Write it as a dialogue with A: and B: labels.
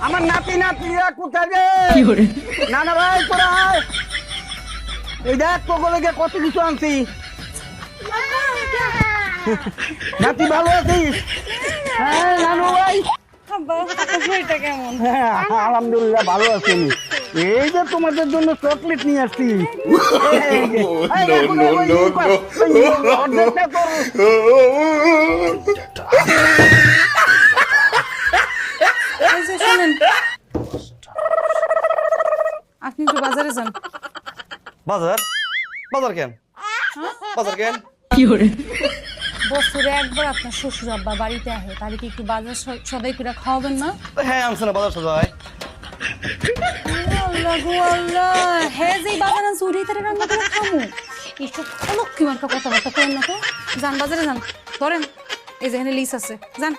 A: আমার নাতি নাতিরা কোথায় রে? না না ভাই তোরা আয়। এই দেখ তোকে কত কিছু আনছি। নাতি ভালো আছিস? হ্যাঁ নানু ভাই
B: কেমন?
A: হ্যাঁ আলহামদুলিল্লাহ ভালো আছি আমি। এই যে তোমাদের জন্য চকলেট নিয়ে আসছি। এই যে, এই দেখো, অর্ধেকটা
B: শোনেন, আপনি একটু বাজারে যান।
C: বাজার বাজার কেন? বাজার কেন?
B: বছরে একবার আপনার শ্বশুর আব্বা বাড়িতে আসে, তাহলে কি একটু বাজার সদাই করে খাওয়াবেন না?
C: হ্যাঁ আনছে না বাজার সদাই।
B: আল্লাহ গো আল্লাহ, হ্যাঁ যে বাজার আনছে ওটাই তারা রান্না করে খামু। এইসব অলক্ষী মার্কা কথাবার্তা করেন না তো। যান বাজারে যান, ধরেন এই যেখানে লিস আছে, যান।